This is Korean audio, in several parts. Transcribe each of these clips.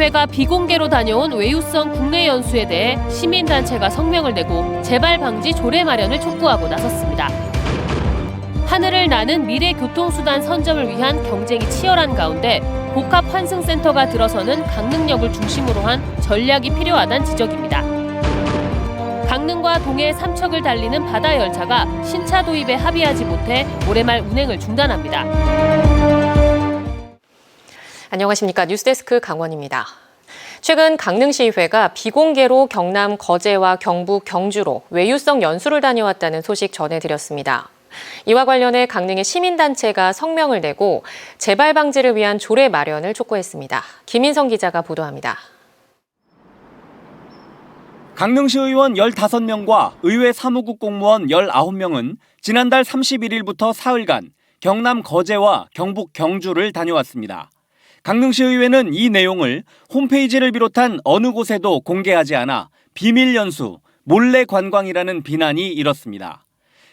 의회가 비공개로 다녀온 외유성 국내 연수에 대해 시민단체가 성명을 내고 재발 방지 조례 마련을 촉구하고 나섰습니다. 하늘을 나는 미래 교통수단 선점을 위한 경쟁이 치열한 가운데 복합 환승센터가 들어서는 강릉역을 중심으로 한 전략이 필요하다는 지적입니다. 강릉과 동해 삼척을 달리는 바다 열차가 신차 도입에 합의하지 못해 올해 말 운행을 중단합니다. 안녕하십니까. 뉴스데스크 강원입니다. 최근 강릉시의회가 비공개로 경남 거제와 경북 경주로 외유성 연수를 다녀왔다는 소식 전해드렸습니다. 이와 관련해 강릉의 시민단체가 성명을 내고 재발 방지를 위한 조례 마련을 촉구했습니다. 김인성 기자가 보도합니다. 강릉시 의원 15명과 의회 사무국 공무원 19명은 지난달 31일부터 사흘간 경남 거제와 경북 경주를 다녀왔습니다. 강릉시 의회는 이 내용을 홈페이지를 비롯한 어느 곳에도 공개하지 않아 비밀 연수, 몰래 관광이라는 비난이 일었습니다.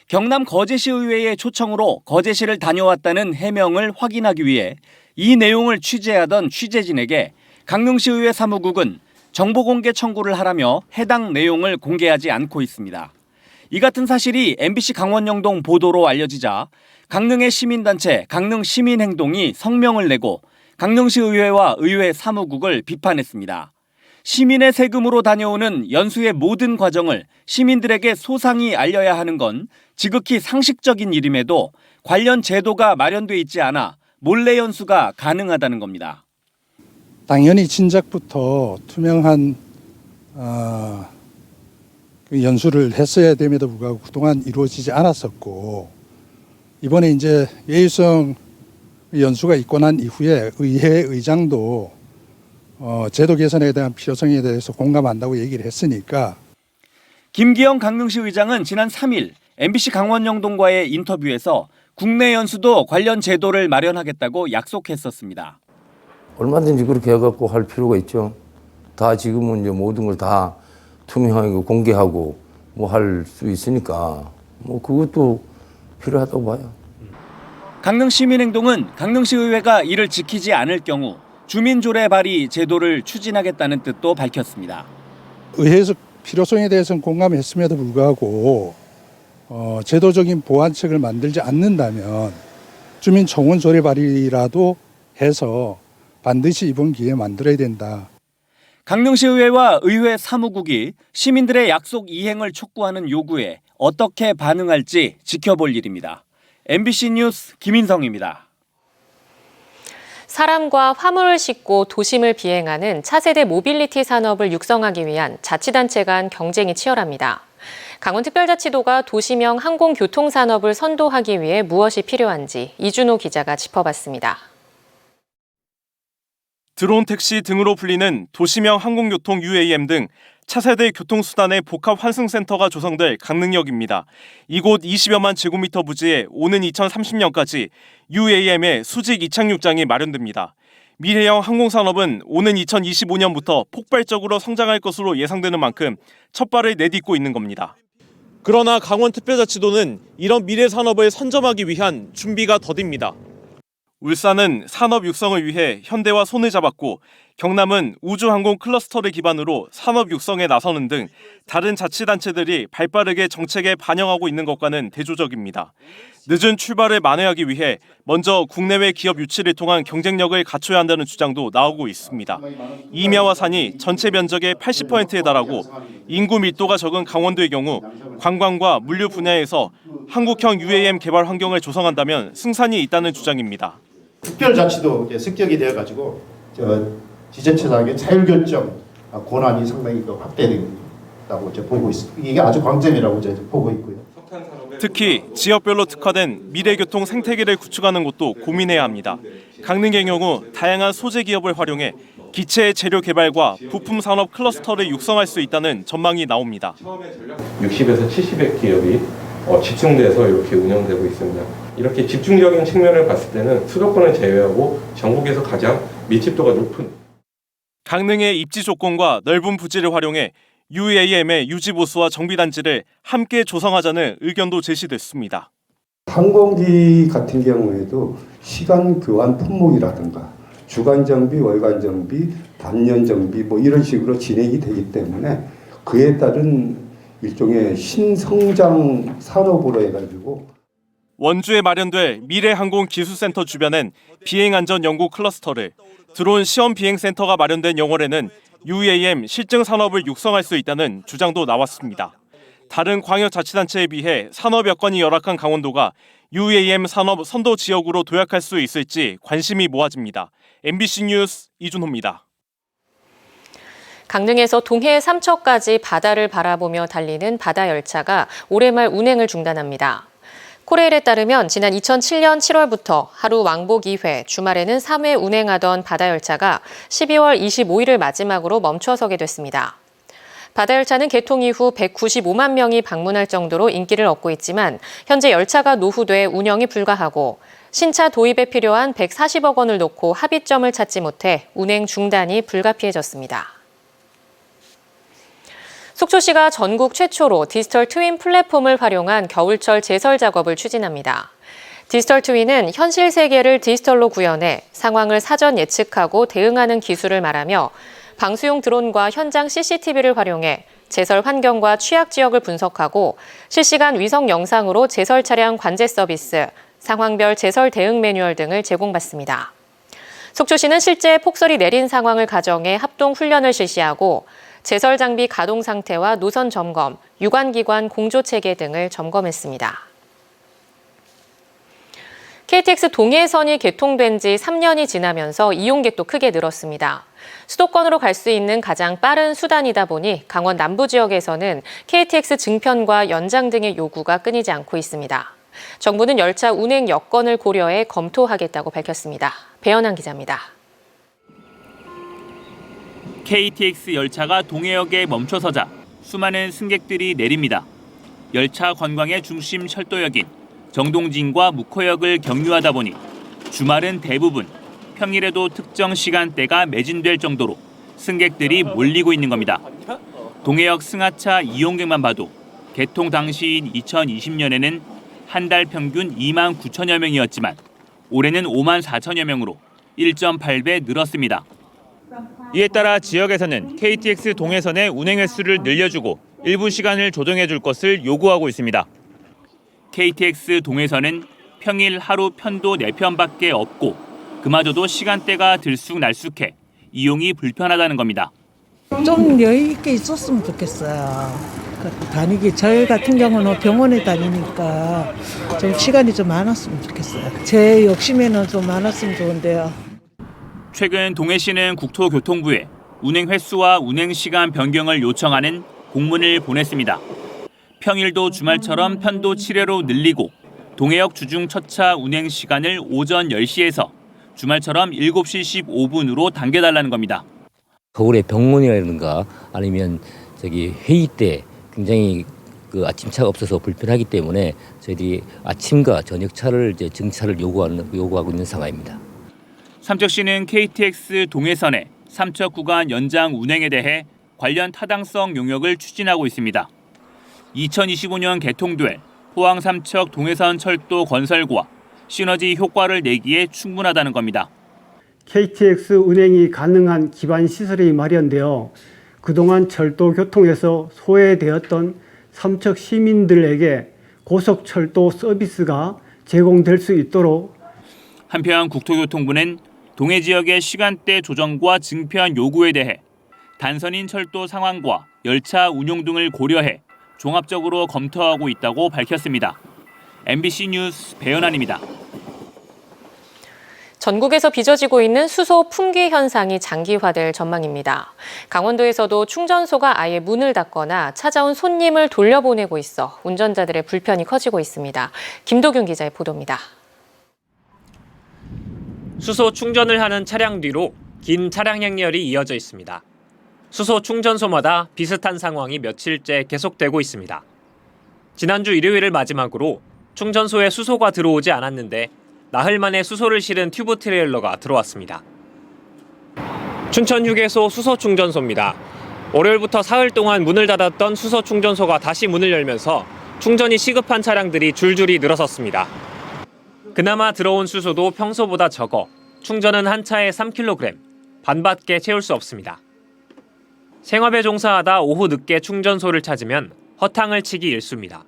경남 거제시 의회의 초청으로 거제시를 다녀왔다는 해명을 확인하기 위해 이 내용을 취재하던 취재진에게 강릉시 의회 사무국은 정보 공개 청구를 하라며 해당 내용을 공개하지 않고 있습니다. 이 같은 사실이 MBC 강원영동 보도로 알려지자 강릉의 시민단체 강릉시민행동이 성명을 내고 강릉시 의회와 의회 사무국을 비판했습니다. 시민의 세금으로 다녀오는 연수의 모든 과정을 시민들에게 소상히 알려야 하는 건 지극히 상식적인 일임에도 관련 제도가 마련돼 있지 않아 몰래 연수가 가능하다는 겁니다. 당연히 진작부터 투명한 연수를 했어야 됨에도 불구하고 그동안 이루어지지 않았었고, 이번에 이제 외유성 연수가 있고 난 이후에 의회 의장도 제도 개선에 대한 필요성에 대해서 공감한다고 얘기를 했으니까. 김기영 강릉시 의장은 지난 3일 MBC 강원영동과의 인터뷰에서 국내 연수도 관련 제도를 마련하겠다고 약속했었습니다. 얼마든지 그렇게 해갖고 할 필요가 있죠. 다 지금은 이제 모든 걸 다 투명하게 공개하고 뭐 할 수 있으니까 뭐 그것도 필요하다고 봐요. 강릉시민행동은 강릉시 의회가 이를 지키지 않을 경우 주민조례 발의 제도를 추진하겠다는 뜻도 밝혔습니다. 의회에서 필요성에 대해서는 공감했음에도 불구하고 제도적인 보완책을 만들지 않는다면 주민청원 조례 발의라도 해서 반드시 이번 기회에 만들어야 된다. 강릉시의회와 의회 사무국이 시민들의 약속 이행을 촉구하는 요구에 어떻게 반응할지 지켜볼 일입니다. MBC 뉴스 김인성입니다. 사람과 화물을 싣고 도심을 비행하는 차세대 모빌리티 산업을 육성하기 위한 자치단체 간 경쟁이 치열합니다. 강원특별자치도가 도시명 항공교통산업을 선도하기 위해 무엇이 필요한지 이준호 기자가 짚어봤습니다. 드론 택시 등으로 불리는 도시명 항공교통 UAM 등 차세대 교통수단의 복합 환승센터가 조성될 강릉역입니다. 이곳 20여만 제곱미터 부지에 오는 2030년까지 UAM의 수직 이착륙장이 마련됩니다. 미래형 항공산업은 오는 2025년부터 폭발적으로 성장할 것으로 예상되는 만큼 첫 발을 내딛고 있는 겁니다. 그러나 강원특별자치도는 이런 미래 산업을 선점하기 위한 준비가 더딥니다. 울산은 산업 육성을 위해 현대와 손을 잡았고 경남은 우주항공 클러스터를 기반으로 산업 육성에 나서는 등 다른 자치단체들이 발빠르게 정책에 반영하고 있는 것과는 대조적입니다. 늦은 출발을 만회하기 위해 먼저 국내외 기업 유치를 통한 경쟁력을 갖춰야 한다는 주장도 나오고 있습니다. 이미야와 산이 전체 면적의 80%에 달하고 인구 밀도가 적은 강원도의 경우 관광과 물류 분야에서 한국형 UAM 개발 환경을 조성한다면 승산이 있다는 주장입니다. 특별자치도 이제 습격이 되어가지고 지자체장의 자율결정 권한이 상당히 확대된다고 이제 보고 있습니다. 이게 아주 강점이라고 이제 보고 있고요. 특히 지역별로 특화된 미래교통 생태계를 구축하는 것도 고민해야 합니다. 강릉의 경우 다양한 소재 기업을 활용해 기체 재료 개발과 부품 산업 클러스터를 육성할 수 있다는 전망이 나옵니다. 60에서 70의 기업이 집중돼서 이렇게 운영되고 있습니다. 이렇게 집중적인 측면을 봤을 때는 수도권을 제외하고 전국에서 가장 밀집도가 높은 강릉의 입지 조건과 넓은 부지를 활용해 UAM의 유지 보수와 정비 단지를 함께 조성하자는 의견도 제시됐습니다. 항공기 같은 경우에도 시간 교환 품목이라든가 주간 정비, 월간 정비, 단년 정비 뭐 이런 식으로 진행이 되기 때문에 그에 따른 일종의 신성장 산업으로 해가지고 원주에 마련될 미래항공기술센터 주변엔 비행안전 연구 클러스터를, 드론 시험 비행센터가 마련된 영월에는 UAM 실증 산업을 육성할 수 있다는 주장도 나왔습니다. 다른 광역자치단체에 비해 산업 여건이 열악한 강원도가 UAM 산업 선도 지역으로 도약할 수 있을지 관심이 모아집니다. MBC 뉴스 이준호입니다. 강릉에서 동해 삼척까지 바다를 바라보며 달리는 바다 열차가 올해 말 운행을 중단합니다. 코레일에 따르면 지난 2007년 7월부터 하루 왕복 2회, 주말에는 3회 운행하던 바다 열차가 12월 25일을 마지막으로 멈춰서게 됐습니다. 바다 열차는 개통 이후 195만 명이 방문할 정도로 인기를 얻고 있지만 현재 열차가 노후돼 운영이 불가하고 신차 도입에 필요한 140억 원을 놓고 합의점을 찾지 못해 운행 중단이 불가피해졌습니다. 속초시가 전국 최초로 디지털 트윈 플랫폼을 활용한 겨울철 제설 작업을 추진합니다. 디지털 트윈은 현실 세계를 디지털로 구현해 상황을 사전 예측하고 대응하는 기술을 말하며 방수용 드론과 현장 CCTV를 활용해 제설 환경과 취약 지역을 분석하고 실시간 위성 영상으로 제설 차량 관제 서비스, 상황별 제설 대응 매뉴얼 등을 제공받습니다. 속초시는 실제 폭설이 내린 상황을 가정해 합동 훈련을 실시하고 제설 장비 가동 상태와 노선 점검, 유관기관 공조 체계 등을 점검했습니다. KTX 동해선이 개통된 지 3년이 지나면서 이용객도 크게 늘었습니다. 수도권으로 갈 수 있는 가장 빠른 수단이다 보니 강원 남부 지역에서는 KTX 증편과 연장 등의 요구가 끊이지 않고 있습니다. 정부는 열차 운행 여건을 고려해 검토하겠다고 밝혔습니다. 배현환 기자입니다. KTX 열차가 동해역에 멈춰서자 수많은 승객들이 내립니다. 열차 관광의 중심 철도역인 정동진과 묵호역을 경유하다 보니 주말은 대부분, 평일에도 특정 시간대가 매진될 정도로 승객들이 몰리고 있는 겁니다. 동해역 승하차 이용객만 봐도 개통 당시인 2020년에는 한 달 평균 2만 9천여 명이었지만 올해는 5만 4천여 명으로 1.8배 늘었습니다. 이에 따라 지역에서는 KTX 동해선의 운행 횟수를 늘려주고 일부 시간을 조정해 줄 것을 요구하고 있습니다. KTX 동해선은 평일 하루 편도 4편밖에 없고 그마저도 시간대가 들쑥날쑥해 이용이 불편하다는 겁니다. 좀 여유 있게 있었으면 좋겠어요. 저희 같은 경우는 병원에 다니니까 좀 시간이 좀 많았으면 좋겠어요. 제 욕심에는 좀 많았으면 좋은데요. 최근 동해시는 국토교통부에 운행 횟수와 운행 시간 변경을 요청하는 공문을 보냈습니다. 평일도 주말처럼 편도 7회로 늘리고 동해역 주중 첫차 운행 시간을 오전 10시에서 주말처럼 7시 15분으로 당겨달라는 겁니다. 서울의 병원이라든가 아니면 회의 때 굉장히 아침차가 없어서 불편하기 때문에 저희들이 아침과 저녁차를 정차를 요구하고 있는 상황입니다. 삼척시는 KTX 동해선의 삼척 구간 연장 운행에 대해 관련 타당성 용역을 추진하고 있습니다. 2025년 개통될 포항 삼척 동해선 철도 건설과 시너지 효과를 내기에 충분하다는 겁니다. KTX 운행이 가능한 기반 시설이 마련되어 그동안 철도 교통에서 소외되었던 삼척 시민들에게 고속철도 서비스가 제공될 수 있도록. 한편 국토교통부는 동해 지역의 시간대 조정과 증편 요구에 대해 단선인 철도 상황과 열차 운용 등을 고려해 종합적으로 검토하고 있다고 밝혔습니다. MBC 뉴스 배현환입니다. 전국에서 빚어지고 있는 수소 품귀 현상이 장기화될 전망입니다. 강원도에서도 충전소가 아예 문을 닫거나 찾아온 손님을 돌려보내고 있어 운전자들의 불편이 커지고 있습니다. 김도균 기자의 보도입니다. 수소 충전을 하는 차량 뒤로 긴 차량 행렬이 이어져 있습니다. 수소 충전소마다 비슷한 상황이 며칠째 계속되고 있습니다. 지난주 일요일을 마지막으로 충전소에 수소가 들어오지 않았는데 나흘 만에 수소를 실은 튜브 트레일러가 들어왔습니다. 춘천 휴게소 수소 충전소입니다. 월요일부터 사흘 동안 문을 닫았던 수소 충전소가 다시 문을 열면서 충전이 시급한 차량들이 줄줄이 늘어섰습니다. 그나마 들어온 수소도 평소보다 적어 충전은 한 차에 3kg, 반밖에 채울 수 없습니다. 생업에 종사하다 오후 늦게 충전소를 찾으면 허탕을 치기 일쑤입니다.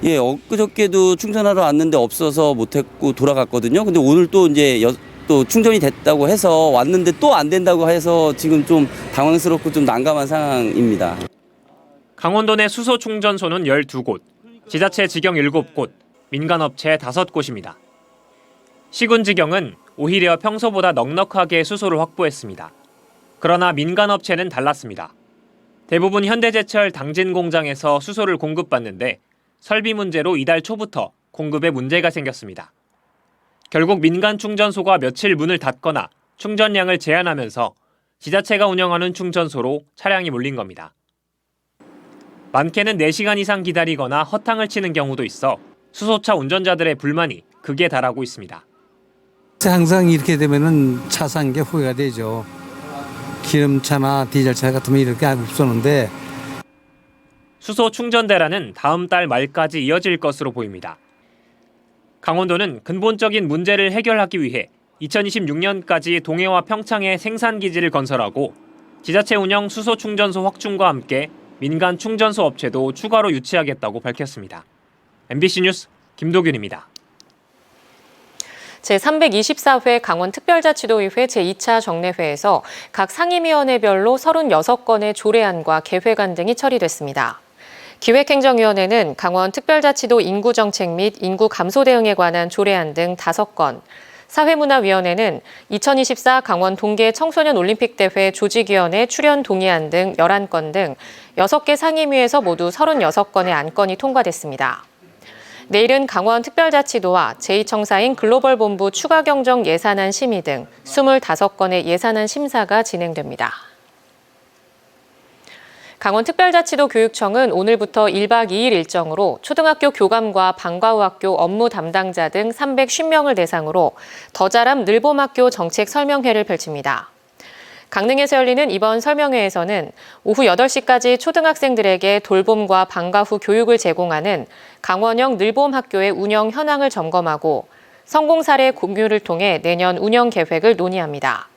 예, 엊그저께도 충전하러 왔는데 없어서 못했고 돌아갔거든요. 근데 오늘 또 이제 또 충전이 됐다고 해서 왔는데 또 안 된다고 해서 지금 좀 당황스럽고 좀 난감한 상황입니다. 강원도 내 수소 충전소는 12곳, 지자체 직영 7곳, 민간업체 5곳입니다. 시군직영은 오히려 평소보다 넉넉하게 수소를 확보했습니다. 그러나 민간업체는 달랐습니다. 대부분 현대제철 당진 공장에서 수소를 공급받는데 설비 문제로 이달 초부터 공급에 문제가 생겼습니다. 결국 민간 충전소가 며칠 문을 닫거나 충전량을 제한하면서 지자체가 운영하는 충전소로 차량이 몰린 겁니다. 많게는 4시간 이상 기다리거나 허탕을 치는 경우도 있어 수소차 운전자들의 불만이 극에 달하고 있습니다. 항상 이렇게 되면은 차 산 게 후회가 되죠. 기름차나 디젤차 같으면 이렇게 없었는데 수소 충전 대란은 다음 달 말까지 이어질 것으로 보입니다. 강원도는 근본적인 문제를 해결하기 위해 2026년까지 동해와 평창에 생산기지를 건설하고 지자체 운영 수소 충전소 확충과 함께 민간 충전소 업체도 추가로 유치하겠다고 밝혔습니다. MBC 뉴스 김도균입니다. 제324회 강원특별자치도의회 제2차 정례회에서 각 상임위원회별로 36건의 조례안과 개회관 등이 처리됐습니다. 기획행정위원회는 강원특별자치도 인구정책 및 인구 감소 대응에 관한 조례안 등 5건, 사회문화위원회는 2024 강원 동계 청소년 올림픽대회 조직위원회 출연 동의안 등 11건 등 6개 상임위에서 모두 36건의 안건이 통과됐습니다. 내일은 강원특별자치도와 제2청사인 글로벌본부 추가경정 예산안 심의 등 25건의 예산안 심사가 진행됩니다. 강원특별자치도 교육청은 오늘부터 1박 2일 일정으로 초등학교 교감과 방과후학교 업무 담당자 등 350명을 대상으로 더 잘함 늘봄학교 정책 설명회를 펼칩니다. 강릉에서 열리는 이번 설명회에서는 오후 8시까지 초등학생들에게 돌봄과 방과후 교육을 제공하는 강원형 늘봄학교의 운영 현황을 점검하고 성공 사례 공유를 통해 내년 운영 계획을 논의합니다.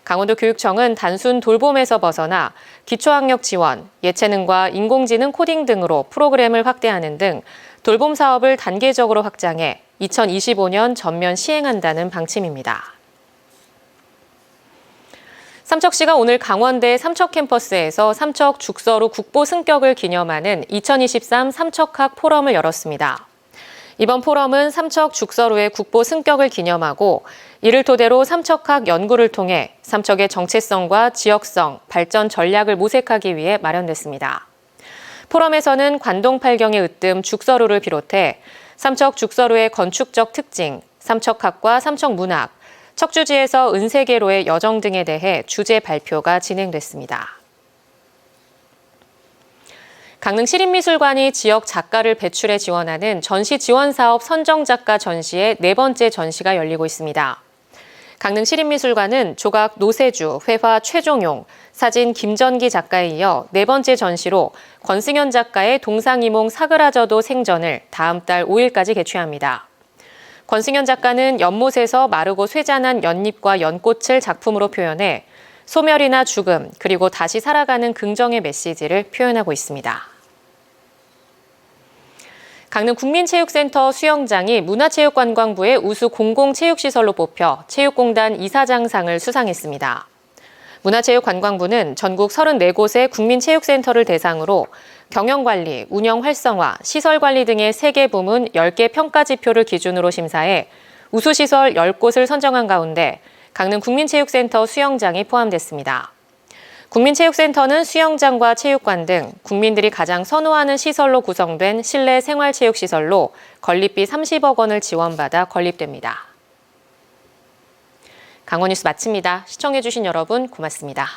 강원도 교육청은 단순 돌봄에서 벗어나 기초학력 지원, 예체능과 인공지능 코딩 등으로 프로그램을 확대하는 등 돌봄 사업을 단계적으로 확장해 2025년 전면 시행한다는 방침입니다. 삼척시가 오늘 강원대 삼척 캠퍼스에서 삼척 죽서로 국보 승격을 기념하는 2023 삼척학 포럼을 열었습니다. 이번 포럼은 삼척 죽서로의 국보 승격을 기념하고 이를 토대로 삼척학 연구를 통해 삼척의 정체성과 지역성, 발전 전략을 모색하기 위해 마련됐습니다. 포럼에서는 관동팔경에 으뜸 죽서로를 비롯해 삼척 죽서로의 건축적 특징, 삼척학과 삼척문학, 척주지에서 은세계로의 여정 등에 대해 주제 발표가 진행됐습니다. 강릉시립미술관이 지역 작가를 배출해 지원하는 전시 지원 사업 선정 작가 전시의 4번째 전시가 열리고 있습니다. 강릉시립미술관은 조각 노세주, 회화 최종용, 사진 김전기 작가에 이어 4번째 전시로 권승현 작가의 동상이몽 사그라져도 생전을 다음 달 5일까지 개최합니다. 권승현 작가는 연못에서 마르고 쇠잔한 연잎과 연꽃을 작품으로 표현해 소멸이나 죽음, 그리고 다시 살아가는 긍정의 메시지를 표현하고 있습니다. 강릉국민체육센터 수영장이 문화체육관광부의 우수 공공체육시설로 뽑혀 체육공단 이사장상을 수상했습니다. 문화체육관광부는 전국 34곳의 국민체육센터를 대상으로 경영관리, 운영 활성화, 시설관리 등의 3개 부문 10개 평가지표를 기준으로 심사해 우수시설 10곳을 선정한 가운데 강릉국민체육센터 수영장이 포함됐습니다. 국민체육센터는 수영장과 체육관 등 국민들이 가장 선호하는 시설로 구성된 실내 생활체육시설로 건립비 30억 원을 지원받아 건립됩니다. 강원뉴스 마칩니다. 시청해주신 여러분 고맙습니다.